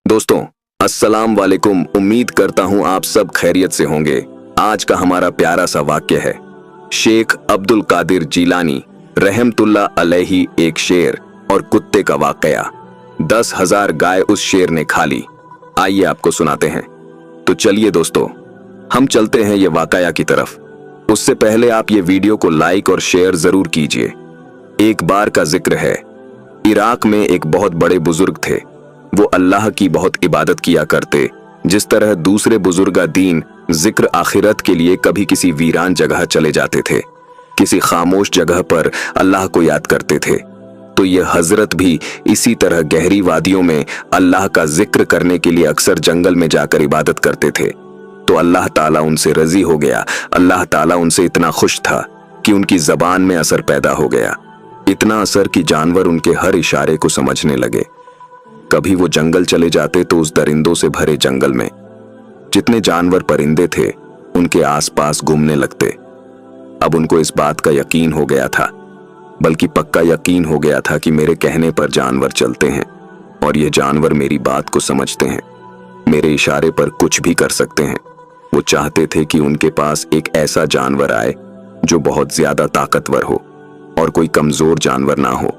दोस्तों अस्सलाम वालेकुम। उम्मीद करता हूं आप सब खैरियत से होंगे। आज का हमारा प्यारा सा वाक्य है शेख अब्दुल कादिर जीलानी रहमतुल्लाह अलैहि। एक शेर और कुत्ते का वाकया। 10,000 गाय उस शेर ने खा ली। आइए आपको सुनाते हैं। तो चलिए दोस्तों, हम चलते हैं ये वाकया की तरफ। उससे पहले आप ये वीडियो को लाइक और शेयर जरूर कीजिए। एक बार का जिक्र है, इराक में एक बहुत बड़े बुजुर्ग थे। वो अल्लाह की बहुत इबादत किया करते। जिस तरह दूसरे बुजुर्गा दीन जिक्र आखिरत के लिए कभी किसी वीरान जगह चले जाते थे, किसी खामोश जगह पर अल्लाह को याद करते थे, तो ये हजरत भी इसी तरह गहरी वादियों में अल्लाह का जिक्र करने के लिए अक्सर जंगल में जाकर इबादत करते थे। तो अल्लाह ताला उनसे रजी हो गया। अल्लाह ताला उनसे इतना खुश था कि उनकी जबान में असर पैदा हो गया। इतना असर कि जानवर उनके हर इशारे को समझने लगे। कभी वो जंगल चले जाते तो उस दरिंदों से भरे जंगल में जितने जानवर परिंदे थे उनके आसपास घूमने लगते। अब उनको इस बात का यकीन हो गया था, बल्कि पक्का यकीन हो गया था कि मेरे कहने पर जानवर चलते हैं और ये जानवर मेरी बात को समझते हैं, मेरे इशारे पर कुछ भी कर सकते हैं। वो चाहते थे कि उनके पास एक ऐसा जानवर आए जो बहुत ज्यादा ताकतवर हो और कोई कमजोर जानवर ना हो,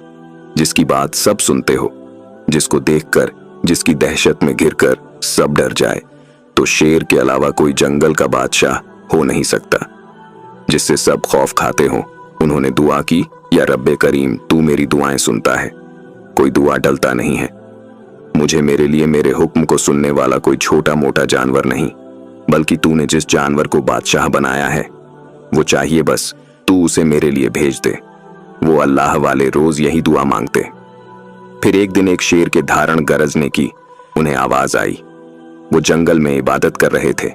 जिसकी बात सब सुनते हो, जिसको देखकर, जिसकी दहशत में घिरकर सब डर जाए। तो शेर के अलावा कोई जंगल का बादशाह हो नहीं सकता जिससे सब खौफ खाते हो। उन्होंने दुआ की, या रब्बे करीम तू मेरी दुआएं सुनता है, कोई दुआ टलता नहीं है। मुझे मेरे लिए मेरे हुक्म को सुनने वाला कोई छोटा मोटा जानवर नहीं, बल्कि तूने जिस जानवर को बादशाह बनाया है वो चाहिए, बस तू उसे मेरे लिए भेज दे। वो अल्लाह वाले रोज यही दुआ मांगते। फिर एक दिन एक शेर के धारण गरजने की उन्हें आवाज आई। वो जंगल में इबादत कर रहे थे।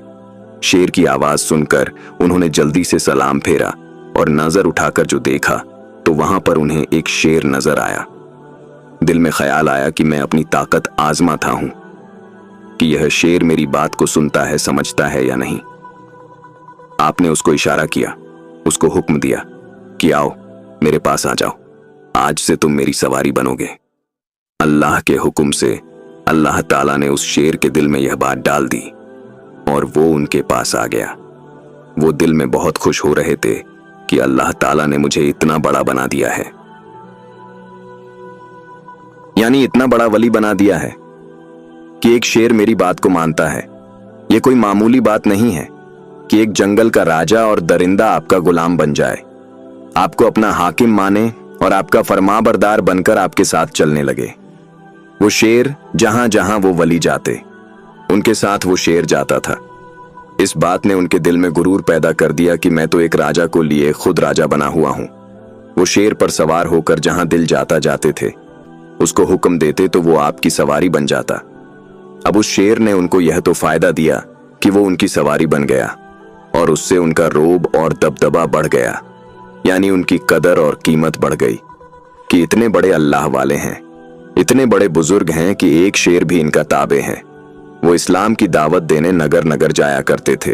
शेर की आवाज सुनकर उन्होंने जल्दी से सलाम फेरा और नजर उठाकर जो देखा तो वहां पर उन्हें एक शेर नजर आया। दिल में ख्याल आया कि मैं अपनी ताकत आजमाता हूं कि यह शेर मेरी बात को सुनता है, समझता है या नहीं। आपने उसको इशारा किया, उसको हुक्म दिया कि आओ मेरे पास आ जाओ, आज से तुम मेरी सवारी बनोगे। अल्लाह के हुक्म से अल्लाह ताला ने उस शेर के दिल में यह बात डाल दी और वो उनके पास आ गया। वो दिल में बहुत खुश हो रहे थे कि अल्लाह ताला ने मुझे इतना बड़ा बना दिया है, यानी इतना बड़ा वली बना दिया है कि एक शेर मेरी बात को मानता है। यह कोई मामूली बात नहीं है कि एक जंगल का राजा और दरिंदा आपका गुलाम बन जाए, आपको अपना हाकिम माने और आपका फरमाबरदार बनकर आपके साथ चलने लगे। वो शेर जहां जहां वो वली जाते उनके साथ वो शेर जाता था। इस बात ने उनके दिल में गुरूर पैदा कर दिया कि मैं तो एक राजा को लिए खुद राजा बना हुआ हूं। वो शेर पर सवार होकर जहां दिल जाता जाते थे, उसको हुक्म देते तो वो आपकी सवारी बन जाता। अब उस शेर ने उनको यह तो फायदा दिया कि वो उनकी सवारी बन गया और उससे उनका रोब और दबदबा बढ़ गया, यानी उनकी कदर और कीमत बढ़ गई कि इतने बड़े अल्लाह वाले हैं, इतने बड़े बुजुर्ग हैं कि एक शेर भी इनका ताबे है। वो इस्लाम की दावत देने नगर नगर जाया करते थे।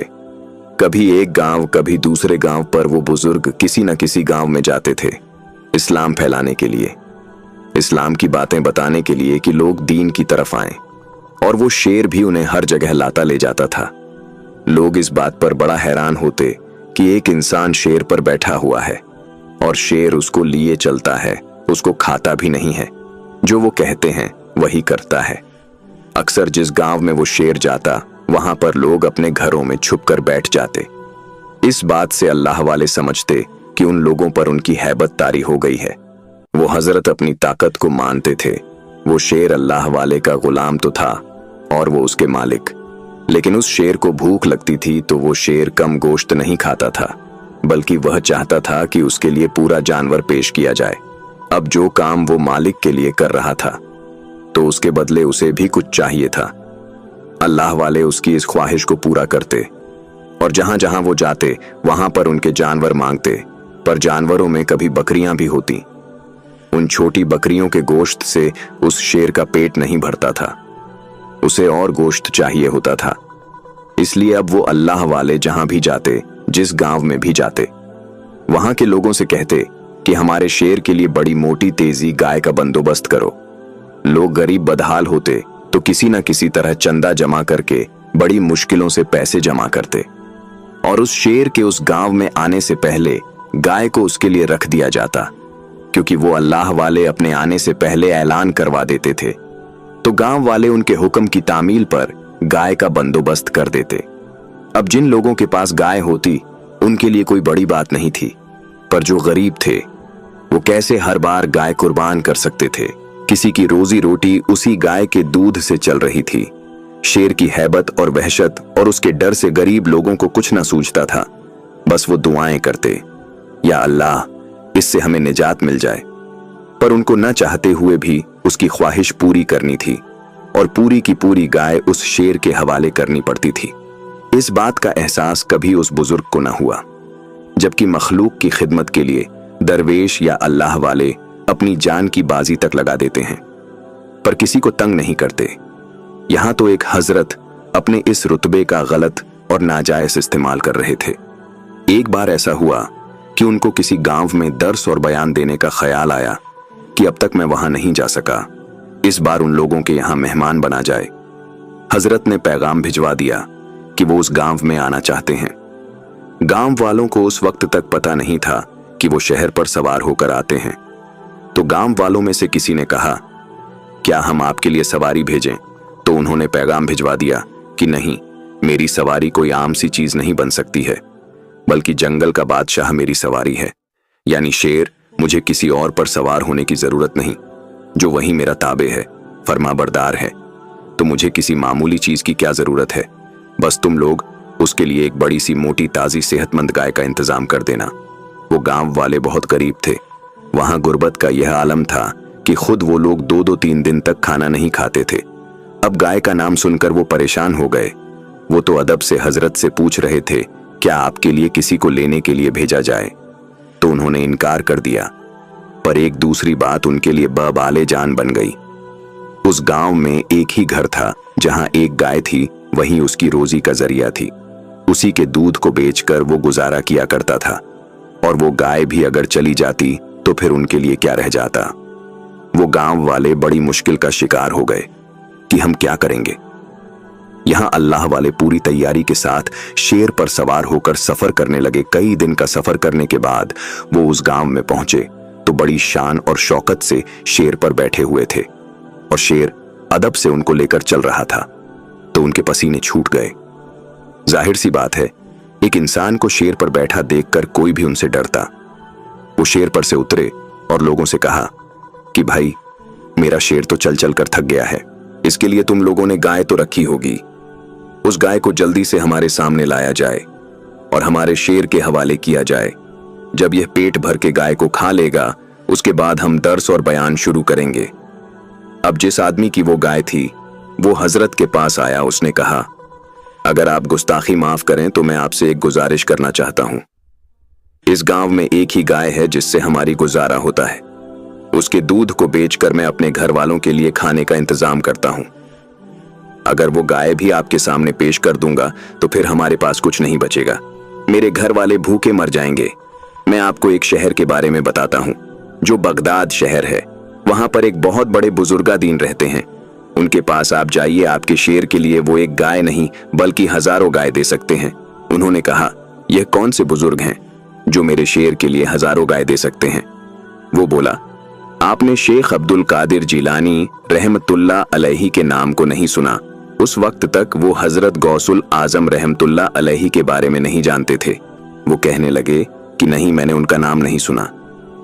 कभी एक गांव, कभी दूसरे गांव पर वो बुजुर्ग किसी न किसी गांव में जाते थे इस्लाम फैलाने के लिए, इस्लाम की बातें बताने के लिए कि लोग दीन की तरफ आएं। और वो शेर भी उन्हें हर जगह लाता ले जाता था। लोग इस बात पर बड़ा हैरान होते कि एक इंसान शेर पर बैठा हुआ है और शेर उसको लिए चलता है, उसको खाता भी नहीं है, जो वो कहते हैं वही करता है। अक्सर जिस गांव में वो शेर जाता वहां पर लोग अपने घरों में छुपकर बैठ जाते। इस बात से अल्लाह वाले समझते कि उन लोगों पर उनकी हैबत तारी हो गई है। वो हजरत अपनी ताकत को मानते थे। वो शेर अल्लाह वाले का गुलाम तो था और वो उसके मालिक, लेकिन उस शेर को भूख लगती थी तो वो शेर कम गोश्त नहीं खाता था, बल्कि वह चाहता था कि उसके लिए पूरा जानवर पेश किया जाए। अब जो काम वो मालिक के लिए कर रहा था तो उसके बदले उसे भी कुछ चाहिए था। अल्लाह वाले उसकी इस ख्वाहिश को पूरा करते और जहां जहां वो जाते वहां पर उनके जानवर मांगते, पर जानवरों में कभी बकरियां भी होती। उन छोटी बकरियों के गोश्त से उस शेर का पेट नहीं भरता था, उसे और गोश्त चाहिए होता था। इसलिए अब वो अल्लाह वाले जहां भी जाते, जिस गांव में भी जाते, वहां के लोगों से कहते कि हमारे शेर के लिए बड़ी मोटी तेजी गाय का बंदोबस्त करो। लोग गरीब बदहाल होते तो किसी न किसी तरह चंदा जमा करके बड़ी मुश्किलों से पैसे जमा करते और उस शेर के उस गांव में आने से पहले गाय को उसके लिए रख दिया जाता, क्योंकि वो अल्लाह वाले अपने आने से पहले ऐलान करवा देते थे। तो गांव वाले उनके हुक्म की तामील पर गाय का बंदोबस्त कर देते। अब जिन लोगों के पास गाय होती उनके लिए कोई बड़ी बात नहीं थी, पर जो गरीब थे वो कैसे हर बार गाय कुर्बान कर सकते थे। किसी की रोजी रोटी उसी गाय के दूध से चल रही थी। शेर की हैबत और वहशत और उसके डर से गरीब लोगों को कुछ न सूझता था। बस वो दुआएं करते, या अल्लाह, इससे हमें निजात मिल जाए। पर उनको न चाहते हुए भी उसकी ख्वाहिश पूरी करनी थी और पूरी की पूरी गाय उस शेर के हवाले करनी पड़ती थी। इस बात का एहसास कभी उस बुजुर्ग को न हुआ, जबकि मखलूक की खिदमत के लिए दरवेश या अल्लाह वाले अपनी जान की बाजी तक लगा देते हैं, पर किसी को तंग नहीं करते। यहां तो एक हजरत अपने इस रुतबे का गलत और नाजायज इस्तेमाल कर रहे थे। एक बार ऐसा हुआ कि उनको किसी गांव में दर्स और बयान देने का ख्याल आया कि अब तक मैं वहां नहीं जा सका, इस बार उन लोगों के यहां मेहमान बना जाए। हजरत ने पैगाम भिजवा दिया कि वो उस गांव में आना चाहते हैं। गांव वालों को उस वक्त तक पता नहीं था कि वो शहर पर सवार होकर आते हैं। तो गांव वालों में से किसी ने कहा, क्या हम आपके लिए सवारी भेजें? तो उन्होंने पैगाम भिजवा दिया कि नहीं, मेरी सवारी कोई आम सी चीज नहीं बन सकती है, बल्कि जंगल का बादशाह मेरी सवारी है, यानी शेर। मुझे किसी और पर सवार होने की जरूरत नहीं, जो वही मेरा ताबे है, फरमाबरदार है। तो मुझे किसी मामूली चीज की क्या जरूरत है? बस तुम लोग उसके लिए एक बड़ी सी मोटी ताजी सेहतमंद गाय का इंतजाम कर देना। वो गांव वाले बहुत गरीब थे। वहां गुर्बत का यह आलम था कि खुद वो लोग 2-2-3 दिन तक खाना नहीं खाते थे। अब गाय का नाम सुनकर वो परेशान हो गए। वो तो अदब से हजरत से पूछ रहे थे, क्या आपके लिए किसी को लेने के लिए भेजा जाए? तो उन्होंने इनकार कर दिया। पर एक दूसरी बात उनके लिए बबाले जान बन गई। उस गांव में एक ही घर था जहां एक गाय थी, वही उसकी रोजी का जरिया थी। उसी के दूध को बेचकर वो गुजारा किया करता था, और वो गाय भी अगर चली जाती तो फिर उनके लिए क्या रह जाता। वो गांव वाले बड़ी मुश्किल का शिकार हो गए कि हम क्या करेंगे। यहां अल्लाह वाले पूरी तैयारी के साथ शेर पर सवार होकर सफर करने लगे। कई दिन का सफर करने के बाद वो उस गांव में पहुंचे तो बड़ी शान और शौकत से शेर पर बैठे हुए थे, और शेर अदब से उनको लेकर चल रहा था। तो उनके पसीने छूट गए। जाहिर सी बात है, एक इंसान को शेर पर बैठा देखकर कोई भी उनसे डरता। वो शेर पर से उतरे और लोगों से कहा कि भाई, मेरा शेर तो चल चल कर थक गया है, इसके लिए तुम लोगों ने गाय तो रखी होगी। उस गाय को जल्दी से हमारे सामने लाया जाए और हमारे शेर के हवाले किया जाए। जब यह पेट भर के गाय को खा लेगा, उसके बाद हम दर्स और बयान शुरू करेंगे। अब जिस आदमी की वो गाय थी वो हजरत के पास आया। उसने कहा, अगर आप गुस्ताखी माफ करें तो मैं आपसे एक गुजारिश करना चाहता हूं। इस गांव में एक ही गाय है जिससे हमारी गुजारा होता है। उसके दूध को बेचकर मैं अपने घर वालों के लिए खाने का इंतजाम करता हूं। अगर वो गाय भी आपके सामने पेश कर दूंगा तो फिर हमारे पास कुछ नहीं बचेगा। मेरे घर वाले भूखे मर जाएंगे। मैं आपको एक शहर के बारे में बताता हूं, जो बगदाद शहर है। वहां पर एक बहुत बड़े बुजुर्गादीन रहते हैं। उनके पास आप जाइए, आपके शेर के लिए वो एक गाय नहीं बल्कि हजारों गाय दे सकते हैं। उन्होंने कहा, यह कौन से बुजुर्ग हैं जो मेरे शेर के लिए हजारों गाय दे सकते हैं? वो बोला, आपने शेख अब्दुल कादिर जिलानी रहमतुल्लाह अलैहि के नाम को नहीं सुना। उस वक्त तक वो हजरत गौसुल आजम रहमतुल्लाह अलैहि के बारे में नहीं जानते थे। वो कहने लगे कि नहीं, मैंने उनका नाम नहीं सुना।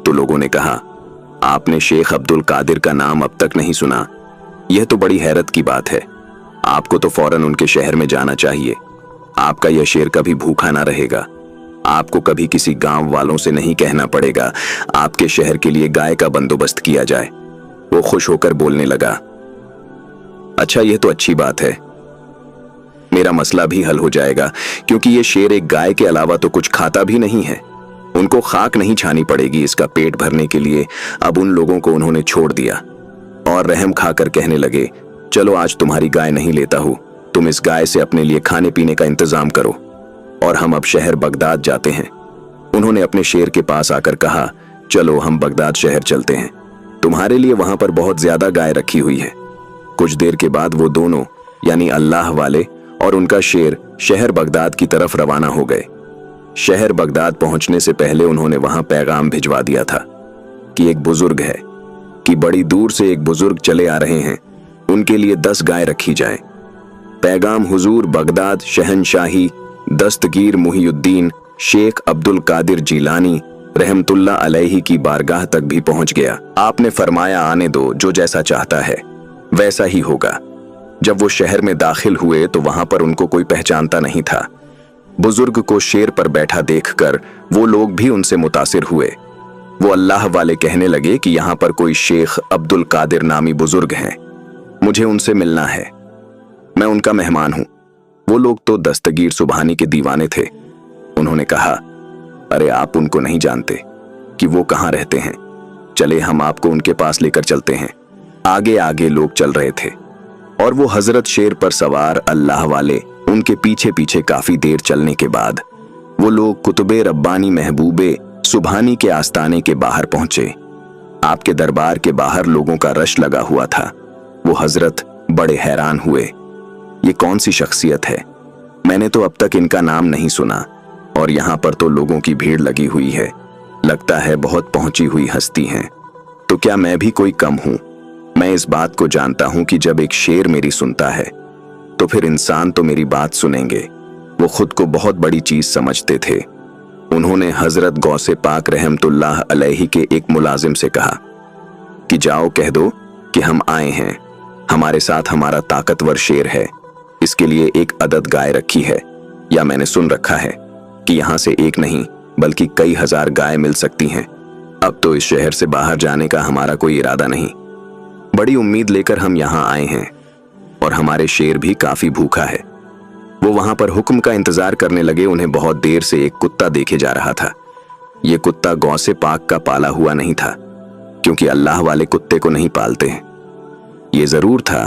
तो लोगों ने कहा, आपने शेख अब्दुल कादिर का नाम अब तक नहीं सुना? यह तो बड़ी हैरत की बात है। आपको तो फौरन उनके शहर में जाना चाहिए। आपका यह शेर कभी भूखा ना रहेगा। आपको कभी किसी गांव वालों से नहीं कहना पड़ेगा आपके शहर के लिए गाय का बंदोबस्त किया जाए। वो खुश होकर बोलने लगा, अच्छा, यह तो अच्छी बात है। मेरा मसला भी हल हो जाएगा, क्योंकि ये शेर एक गाय के अलावा तो कुछ खाता भी नहीं है। उनको खाक नहीं छानी पड़ेगी इसका पेट भरने के लिए। अब उन लोगों को उन्होंने छोड़ दिया और रहम खाकर कहने लगे, चलो आज तुम्हारी गाय नहीं लेता हूं, तुम इस गाय से अपने लिए खाने पीने का इंतजाम करो और हम अब शहर बगदाद जाते हैं। उन्होंने अपने शेर के पास आकर कहा, चलो हम बगदाद शहर चलते हैं। तुम्हारे लिए वहां पर बहुत ज्यादा गाय रखी हुई है। कुछ देर के बाद वो दोनों यानी अल्लाह वाले और उनका शेर शहर बगदाद की तरफ रवाना हो गए। शहर बगदाद पहुंचने से पहले उन्होंने वहां पैगाम भिजवा दिया था कि एक बुजुर्ग है, कि बड़ी दूर से एक बुजुर्ग चले आ रहे हैं, उनके लिए 10 गाय रखी जाए। पैगाम हुजूर बगदाद शहनशाही दस्तगीर मुहियुद्दीन शेख अब्दुल कादिर जीलानी रहमतुल्लाह अलैहि की बारगाह तक भी पहुंच गया। आपने फरमाया, आने दो, जो जैसा चाहता है वैसा ही होगा। जब वो शहर में दाखिल हुए तो वहां पर उनको कोई पहचानता नहीं था। बुजुर्ग को शेर पर बैठा देखकर वो लोग भी उनसे मुतासिर हुए। वो अल्लाह वाले कहने लगे कि यहां पर कोई शेख अब्दुल कादिर नामी बुजुर्ग हैं, मुझे उनसे मिलना है, मैं उनका मेहमान हूं। वो लोग तो दस्तगीर सुबहानी के दीवाने थे। उन्होंने कहा, अरे आप उनको नहीं जानते कि वो कहां रहते हैं, चले हम आपको उनके पास लेकर चलते हैं। आगे आगे लोग चल रहे थे और वो हजरत शेर पर सवार अल्लाह वाले उनके पीछे पीछे काफी देर चलने के बाद वो लोग कुतुबे रब्बानी महबूबे सुबहानी के आस्ताने के बाहर पहुंचे। आपके दरबार के बाहर लोगों का रश लगा हुआ था। वो हजरत बड़े हैरान हुए, ये कौन सी शख्सियत है, मैंने तो अब तक इनका नाम नहीं सुना और यहाँ पर तो लोगों की भीड़ लगी हुई है, लगता है बहुत पहुंची हुई हस्ती हैं। तो क्या मैं भी कोई कम हूं? मैं इस बात को जानता हूं कि जब एक शेर मेरी सुनता है तो फिर इंसान तो मेरी बात सुनेंगे। वो खुद को बहुत बड़ी चीज समझते थे। उन्होंने हजरत गौसे पाक रहमतुल्लाह अलैहि के एक मुलाजिम से कहा कि जाओ कह दो कि हम आए हैं, हमारे साथ हमारा ताकतवर शेर है, इसके लिए एक अदद गाय रखी है, या मैंने सुन रखा है कि यहां से एक नहीं बल्कि कई हजार गाय मिल सकती हैं। अब तो इस शहर से बाहर जाने का हमारा कोई इरादा नहीं, बड़ी उम्मीद लेकर हम यहाँ आए हैं और हमारे शेर भी काफी भूखा है। वो वहां पर हुक्म का इंतजार करने लगे। उन्हें बहुत देर से एक कुत्ता देखे जा रहा था। ये कुत्ता गौसे पाक का पाला हुआ नहीं था, क्योंकि अल्लाह वाले कुत्ते को नहीं पालते हैं। ये जरूर था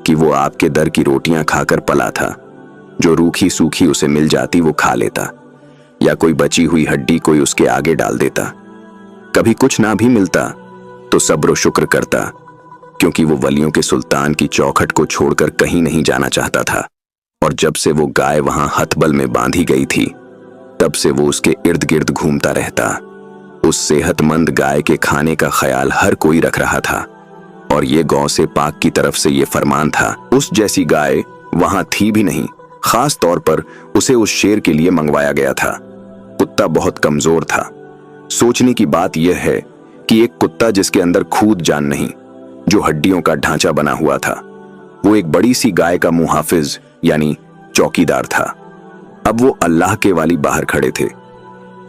कि वो आपके दर की रोटियां खाकर पला था, जो रूखी सूखी उसे मिल जाती वो खा लेता, या कोई बची हुई हड्डी कोई उसके आगे डाल देता। कभी कुछ ना भी मिलता तो सब्र शुक्र करता, क्योंकि वो वलियों के सुल्तान की चौखट को छोड़कर कहीं नहीं जाना चाहता था। और जब से वो गाय वहां हथबल में बांधी गई थी तब से वो उसके इर्द गिर्द घूमता रहता। उस सेहतमंद गाय के खाने का ख्याल हर कोई रख रहा था और ये गौ से पाक की तरफ से ये फरमान था। उस जैसी गाय वहां थी भी नहीं, खास तौर पर उसे उस शेर के लिए मंगवाया गया था। कुत्ता बहुत कमजोर था। सोचने की बात यह है कि एक कुत्ता जिसके अंदर खूद जान नहीं, जो हड्डियों का ढांचा बना हुआ था, वो एक बड़ी सी गाय का मुहाफिज यानी चौकीदार था। अब वो अल्लाह के वाली बाहर खड़े थे।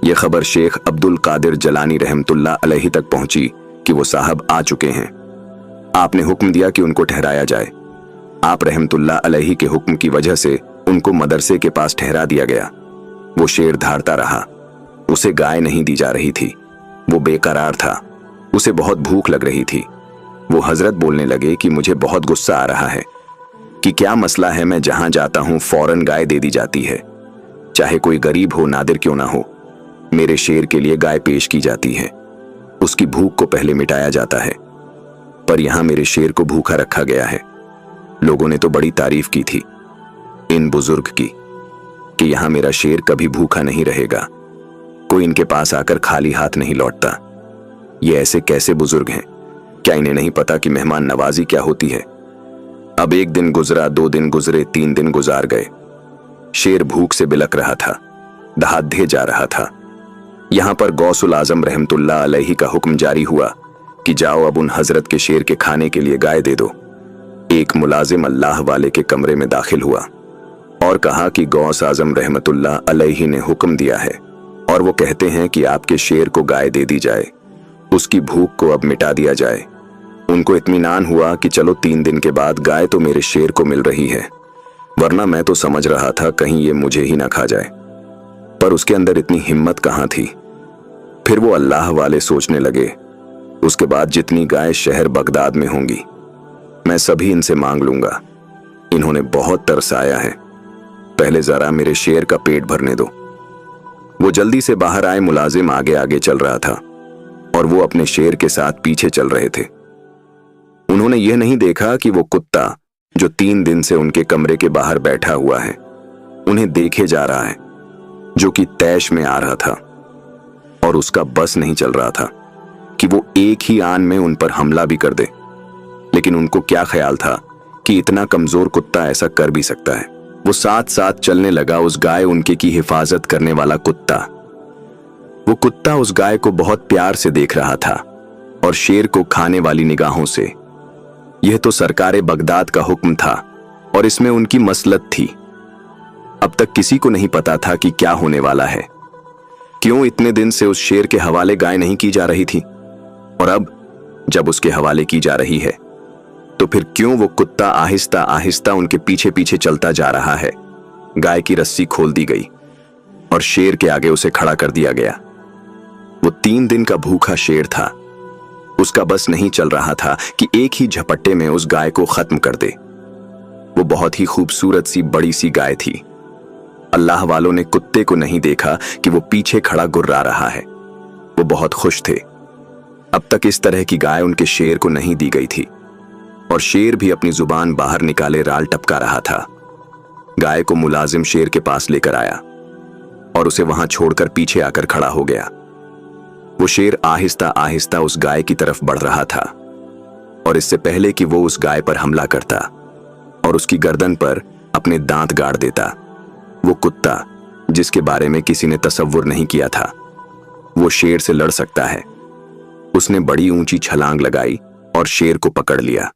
ये खबर शेख अब्दुल कादिर जलानी रहमतुल्लाह अलैहि तक पहुंची कि वो साहब आ चुके हैं। आपने हुक्म दिया कि उनको ठहराया जाए। आप रहमतुल्लाह अलैहि के हुक्म की वजह से उनको मदरसे के पास ठहरा दिया गया। वो शेर धारता रहा, उसे गाय नहीं दी जा रही थी, वो बेकरार था, उसे बहुत भूख लग रही थी। वो हजरत बोलने लगे कि मुझे बहुत गुस्सा आ रहा है कि क्या मसला है, मैं जहां जाता हूं फौरन गाय दे दी जाती है, चाहे कोई गरीब हो नादिर क्यों ना हो, मेरे शेर के लिए गाय पेश की जाती है, उसकी भूख को पहले मिटाया जाता है, पर यहां मेरे शेर को भूखा रखा गया है। लोगों ने तो बड़ी तारीफ की थी इन बुजुर्ग की कि यहां मेरा शेर कभी भूखा नहीं रहेगा, कोई इनके पास आकर खाली हाथ नहीं लौटता। ये ऐसे कैसे बुजुर्ग हैं, क्या इन्हें नहीं पता कि मेहमान नवाजी क्या होती है? अब 1 दिन गुजरा, 2 दिन गुजरे, 3 दिन गुजार गए। शेर भूख से बिलक रहा था, दहाड़े जा रहा था। यहां पर गौसुल आजम रहमतुल्लाह अलैहि का हुक्म जारी हुआ कि जाओ अब उन हजरत के शेर के खाने के लिए गाय दे दो। एक मुलाजिम अल्लाह वाले के कमरे में दाखिल हुआ और कहा कि गौस आजम रहमतुल्लाह अलैहि ने हुक्म दिया है और वो कहते हैं कि आपके शेर को गाय दे दी जाए, उसकी भूख को अब मिटा दिया जाए। उनको इत्मीनान हुआ कि चलो 3 दिन के बाद गाय तो मेरे शेर को मिल रही है, वरना मैं तो समझ रहा था कहीं ये मुझे ही ना खा जाए। पर उसके अंदर इतनी हिम्मत कहाँ थी। फिर वो अल्लाह वाले सोचने लगे, उसके बाद जितनी गाय शहर बगदाद में होंगी मैं सभी इनसे मांग लूंगा। इन्होंने बहुत तरसाया है, पहले जरा मेरे शेर का पेट भरने दो। वो जल्दी से बाहर आए। मुलाजिम आगे आगे चल रहा था और वो अपने शेर के साथ पीछे चल रहे थे। उन्होंने यह नहीं देखा कि वो कुत्ता जो 3 दिन से उनके कमरे के बाहर बैठा हुआ है उन्हें देखे जा रहा है, जो कि तैश में आ रहा था, और उसका बस नहीं चल रहा था कि वो एक ही आन में उन पर हमला भी कर दे। लेकिन उनको क्या ख्याल था कि इतना कमजोर कुत्ता ऐसा कर भी सकता है। वो साथ साथ चलने लगा, उस गाय उनके की हिफाजत करने वाला कुत्ता। वो कुत्ता उस गाय को बहुत प्यार से देख रहा था और शेर को खाने वाली निगाहों से। यह तो सरकारे बगदाद का हुक्म था और इसमें उनकी मसलत थी। अब तक किसी को नहीं पता था कि क्या होने वाला है। क्यों इतने दिन से उस शेर के हवाले गाय नहीं की जा रही थी, और अब जब उसके हवाले की जा रही है तो फिर क्यों वो कुत्ता आहिस्ता आहिस्ता उनके पीछे पीछे चलता जा रहा है। गाय की रस्सी खोल दी गई और शेर के आगे उसे खड़ा कर दिया गया। वो 3 दिन का भूखा शेर था। उसका बस नहीं चल रहा था कि एक ही झपट्टे में उस गाय को खत्म कर दे। वो बहुत ही खूबसूरत सी बड़ी सी गाय थी। अल्लाह वालों ने कुत्ते को नहीं देखा कि वो पीछे खड़ा गुर्रा रहा है। वो बहुत खुश थे। अब तक इस तरह की गाय उनके शेर को नहीं दी गई थी, और शेर भी अपनी जुबान बाहर निकाले राल टपका रहा था। गाय को मुलाजिम शेर के पास लेकर आया और उसे वहां छोड़कर पीछे आकर खड़ा हो गया। वो शेर आहिस्ता आहिस्ता उस गाय की तरफ बढ़ रहा था, और इससे पहले कि वो उस गाय पर हमला करता और उसकी गर्दन पर अपने दांत गाड़ देता, वो कुत्ता जिसके बारे में किसी ने तसव्वुर नहीं किया था वो शेर से लड़ सकता है, उसने बड़ी ऊंची छलांग लगाई और शेर को पकड़ लिया।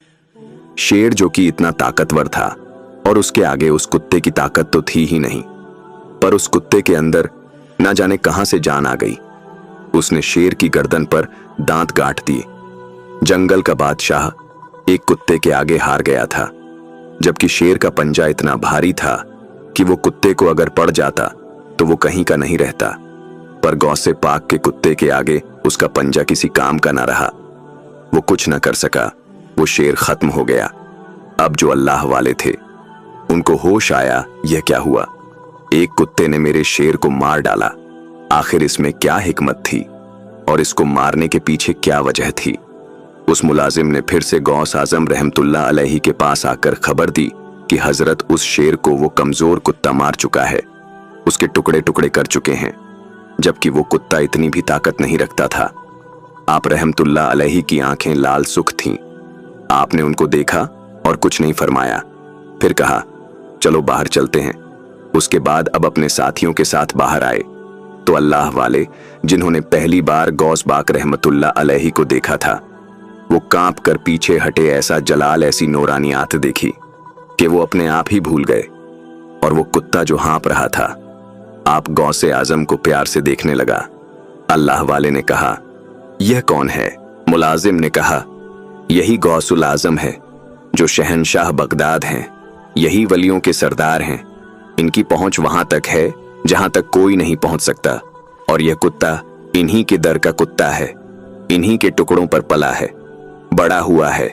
शेर जो कि इतना ताकतवर था, और उसके आगे उस कुत्ते की ताकत तो थी ही नहीं, पर उस कुत्ते के अंदर ना जाने कहां से जान आ गई। उसने शेर की गर्दन पर दांत गांठ दिए। जंगल का बादशाह एक कुत्ते के आगे हार गया था, जबकि शेर का पंजा इतना भारी था कि वो कुत्ते को अगर पड़ जाता तो वो कहीं का नहीं रहता। पर गौसे पाक के कुत्ते के आगे उसका पंजा किसी काम का ना रहा। वो कुछ न कर सका। वो शेर खत्म हो गया। अब जो अल्लाह वाले थे उनको होश आया, यह क्या हुआ। एक कुत्ते ने मेरे शेर को मार डाला। आखिर इसमें क्या हिकमत थी और इसको मारने के पीछे क्या वजह थी। उस मुलाजिम ने फिर से गौस आजम रहमतुल्लाह अलैहि के पास आकर खबर दी कि हजरत उस शेर को वो कमजोर कुत्ता मार चुका है, उसके टुकड़े टुकड़े कर चुके हैं, जबकि वो कुत्ता इतनी भी ताकत नहीं रखता था। आप रहमतुल्लाह अलैहि की आंखें लाल सुख थीं। आपने उनको देखा और कुछ नहीं फरमाया, फिर कहा चलो बाहर चलते हैं। उसके बाद अब अपने साथियों के साथ बाहर आए तो अल्लाह वाले जिन्होंने पहली बार गौस बाक रहमतुल्लाह अलैहि को देखा था वो कांप कर पीछे हटे। ऐसा जलाल, ऐसी नूरानियात देखी कि वो अपने आप ही भूल गए। और वो कुत्ता जो हाँप रहा था, आप गौसे आजम को प्यार से देखने लगा। अल्लाह वाले ने कहा यह कौन है। मुलाजिम ने कहा यही गौसुल आजम है जो शहनशाह बगदाद हैं, यही वलियों के सरदार हैं। इनकी पहुंच वहां तक है जहां तक कोई नहीं पहुंच सकता, और यह कुत्ता इन्हीं के दर का कुत्ता है, इन्हीं के टुकड़ों पर पला है, बड़ा हुआ है।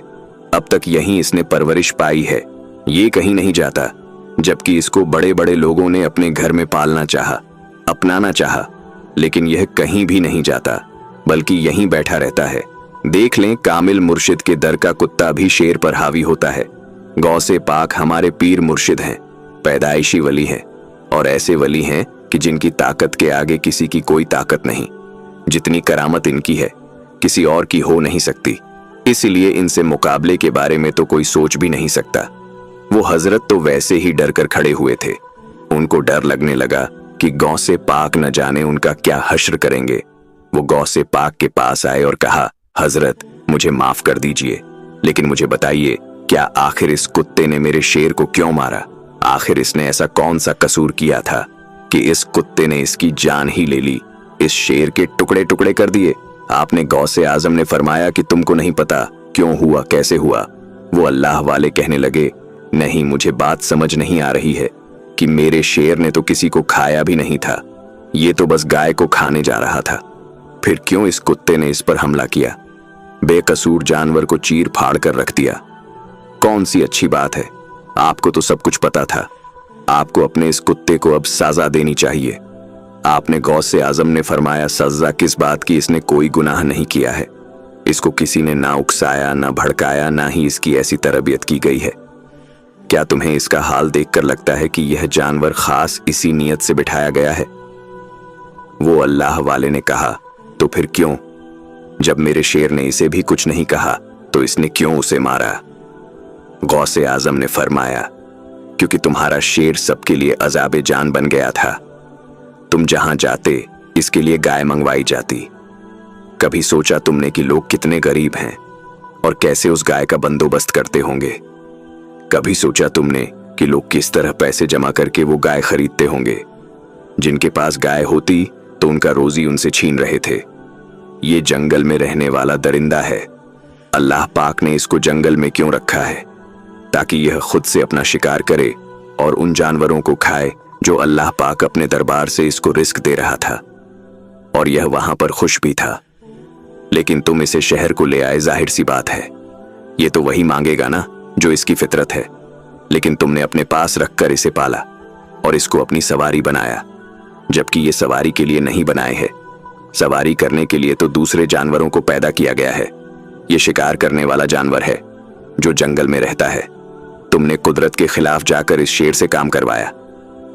अब तक यहीं इसने परवरिश पाई है, ये कहीं नहीं जाता, जबकि इसको बड़े बड़े लोगों ने अपने घर में पालना चाहा, अपनाना चाहा, लेकिन यह कहीं भी नहीं जाता, बल्कि यहीं बैठा रहता है। देख लें, कामिल मुर्शिद के दर का कुत्ता भी शेर पर हावी होता है। गौसे पाक हमारे पीर मुर्शिद हैं, पैदाइशी वली हैं, और ऐसे वली हैं कि जिनकी ताकत के आगे किसी की कोई ताकत नहीं। जितनी करामत इनकी है किसी और की हो नहीं सकती, इसलिए इनसे मुकाबले के बारे में तो कोई सोच भी नहीं सकता। वो हजरत तो वैसे ही डर कर खड़े हुए थे। उनको डर लगने लगा कि गौसे पाक न जाने उनका क्या हश्र करेंगे। वो गौसे पाक के पास आए और कहा हजरत मुझे माफ कर दीजिए, लेकिन मुझे बताइए क्या आखिर इस कुत्ते ने मेरे शेर को क्यों मारा। आखिर इसने ऐसा कौन सा कसूर किया था कि इस कुत्ते ने इसकी जान ही ले ली, इस शेर के टुकड़े टुकड़े कर दिए। आपने गौसे आजम ने फरमाया कि तुमको नहीं पता क्यों हुआ, कैसे हुआ। वो अल्लाह वाले कहने लगे नहीं, मुझे बात समझ नहीं आ रही है कि मेरे शेर ने तो किसी को खाया भी नहीं था, ये तो बस गाय को खाने जा रहा था। फिर क्यों इस कुत्ते ने इस पर हमला किया, बेकसूर जानवर को चीर फाड़ कर रख दिया। कौन सी अच्छी बात है, आपको तो सब कुछ पता था। आपको अपने इस कुत्ते को अब सजा देनी चाहिए। आपने गौसे आजम ने फरमाया सजा किस बात की, इसने कोई गुनाह नहीं किया है। इसको किसी ने ना उकसाया, ना भड़काया, ना ही इसकी ऐसी तरबियत की गई है। क्या तुम्हें इसका हाल देखकर लगता है कि यह जानवर खास इसी नीयत से बिठाया गया है? वो अल्लाह वाले ने कहा, तो फिर क्यों? जब मेरे शेर ने इसे भी कुछ नहीं कहा तो इसने क्यों उसे मारा? गौसे आजम ने फरमाया, क्योंकि तुम्हारा शेर सबके लिए अजाबे जान बन गया था। तुम जहां जाते इसके लिए गाय मंगवाई जाती। कभी सोचा तुमने कि लोग कितने गरीब हैं और कैसे उस गाय का बंदोबस्त करते होंगे? कभी सोचा तुमने कि लोग किस तरह पैसे जमा करके वो गाय खरीदते होंगे? जिनके पास गाय होती तो उनका रोजी उनसे छीन रहे थे। ये जंगल में रहने वाला दरिंदा है। अल्लाह पाक ने इसको जंगल में क्यों रखा है? ताकि यह खुद से अपना शिकार करे और उन जानवरों को खाए जो अल्लाह पाक अपने दरबार से इसको रिस्क दे रहा था। और यह वहां पर खुश भी था। लेकिन तुम इसे शहर को ले आए, जाहिर सी बात है ये तो वही मांगेगा ना जो इसकी फितरत है। लेकिन तुमने अपने पास रखकर इसे पाला और इसको अपनी सवारी बनाया, जबकि ये सवारी के लिए नहीं बनाए है। सवारी करने के लिए तो दूसरे जानवरों को पैदा किया गया है। ये शिकार करने वाला जानवर है जो जंगल में रहता है। तुमने कुदरत के खिलाफ जाकर इस शेर से काम करवाया,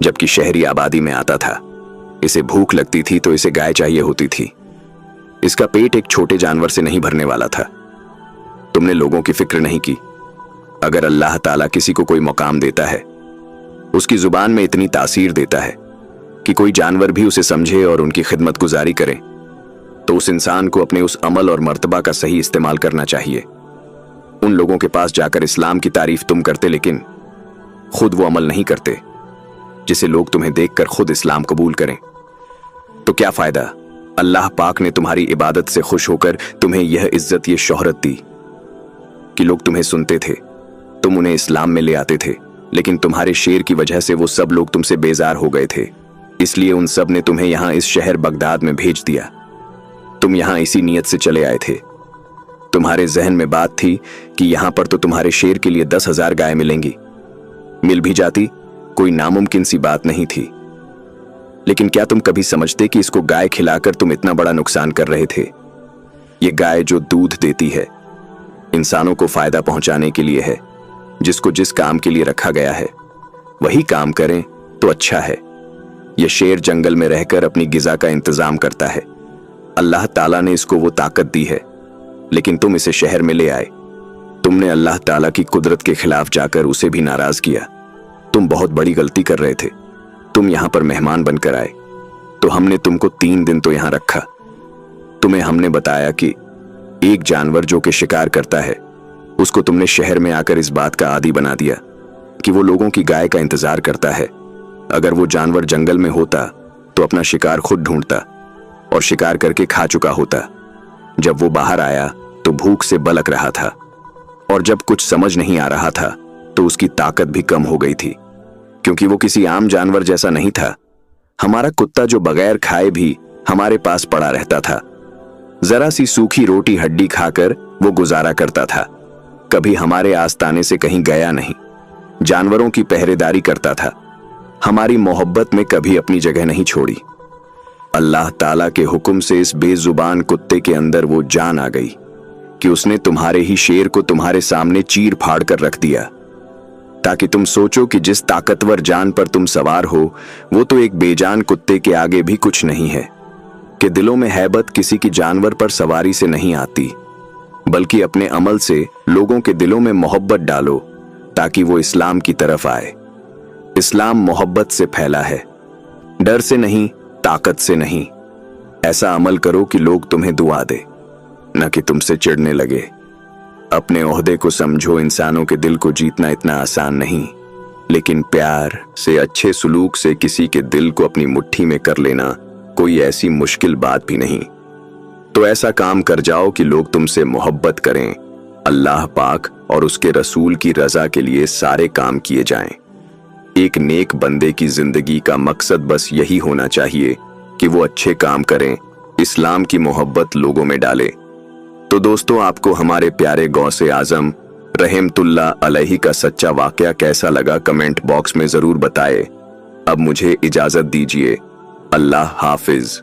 जबकि शहरी आबादी में आता था। इसे भूख लगती थी तो इसे गाय चाहिए होती थी। इसका पेट एक छोटे जानवर से नहीं भरने वाला था। तुमने लोगों की फिक्र नहीं की। अगर अल्लाह ताला किसी को कोई मकाम देता है, उसकी जुबान में इतनी तासीर देता है कि कोई जानवर भी उसे समझे और उनकी खिदमत गुजारी करे, तो उस इंसान को अपने उस अमल और मर्तबा का सही इस्तेमाल करना चाहिए। उन लोगों के पास जाकर इस्लाम की तारीफ तुम करते, लेकिन खुद वो अमल नहीं करते जिसे लोग तुम्हें देखकर खुद इस्लाम कबूल करें। तो क्या फायदा? अल्लाह पाक ने तुम्हारी इबादत से खुश होकर तुम्हें यह इज्जत, ये शोहरत दी कि लोग तुम्हें सुनते थे, तुम उन्हें इस्लाम में ले आते थे। लेकिन तुम्हारे शेर की वजह से वो सब लोग तुमसे बेजार हो गए थे। इसलिए उन सब ने तुम्हें यहां इस शहर बगदाद में भेज दिया। तुम यहां इसी नीयत से चले आए थे। तुम्हारे जहन में बात थी कि यहां पर तो तुम्हारे शेर के लिए 10,000 गाय मिलेंगी। मिल भी जाती, कोई नामुमकिन सी बात नहीं थी। लेकिन क्या तुम कभी समझते कि इसको गाय खिलाकर तुम इतना बड़ा नुकसान कर रहे थे? ये गाय जो दूध देती है, इंसानों को फायदा पहुंचाने के लिए है। जिसको जिस काम के लिए रखा गया है वही काम करें तो अच्छा है। यह शेर जंगल में रहकर अपनी गिजा का इंतजाम करता है। अल्लाह ताला ने इसको वो ताकत दी है, लेकिन तुम इसे शहर में ले आए। तुमने अल्लाह ताला की कुदरत के खिलाफ जाकर उसे भी नाराज किया। तुम बहुत बड़ी गलती कर रहे थे। तुम यहां पर मेहमान बनकर आए तो हमने तुमको 3 दिन तो यहां रखा। तुम्हें हमने बताया कि एक जानवर जो कि शिकार करता है, उसको तुमने शहर में आकर इस बात का आदी बना दिया कि वो लोगों की गाय का इंतजार करता है। अगर वो जानवर जंगल में होता तो अपना शिकार खुद ढूंढता और शिकार करके खा चुका होता। जब वो बाहर आया तो भूख से बलक रहा था, और जब कुछ समझ नहीं आ रहा था तो उसकी ताकत भी कम हो गई थी, क्योंकि वो किसी आम जानवर जैसा नहीं था। हमारा कुत्ता जो बगैर खाए भी हमारे पास पड़ा रहता था। जरा सी सूखी रोटी हड्डी खाकर वो गुजारा करता था। कभी हमारे आस्ताने से कहीं गया नहीं। जानवरों की पहरेदारी करता था। हमारी मोहब्बत में कभी अपनी जगह नहीं छोड़ी। अल्लाह ताला के हुक्म से इस बेजुबान कुत्ते के अंदर वो जान आ गई कि उसने तुम्हारे ही शेर को तुम्हारे सामने चीर फाड़ कर रख दिया, ताकि तुम सोचो कि जिस ताकतवर जान पर तुम सवार हो वो तो एक बेजान कुत्ते के आगे भी कुछ नहीं है। कि दिलों में हैबत किसी की जानवर पर सवारी से नहीं आती, बल्कि अपने अमल से लोगों के दिलों में मोहब्बत डालो ताकि वो इस्लाम की तरफ आए। इस्लाम मोहब्बत से फैला है, डर से नहीं, ताकत से नहीं। ऐसा अमल करो कि लोग तुम्हें दुआ दे, न कि तुमसे चिढ़ने लगे। अपने ओहदे को समझो। इंसानों के दिल को जीतना इतना आसान नहीं, लेकिन प्यार से, अच्छे सुलूक से किसी के दिल को अपनी मुट्ठी में कर लेना कोई ऐसी मुश्किल बात भी नहीं। तो ऐसा काम कर जाओ कि लोग तुमसे मोहब्बत करें। अल्लाह पाक और उसके रसूल की रजा के लिए सारे काम किए जाएं। एक नेक बंदे की जिंदगी का मकसद बस यही होना चाहिए कि वो अच्छे काम करें, इस्लाम की मोहब्बत लोगों में डाले। तो दोस्तों, आपको हमारे प्यारे गौसे आजम रहमतुल्लाह अलैहि का सच्चा वाकया कैसा लगा कमेंट बॉक्स में जरूर बताएं। अब मुझे इजाजत दीजिए। अल्लाह हाफिज।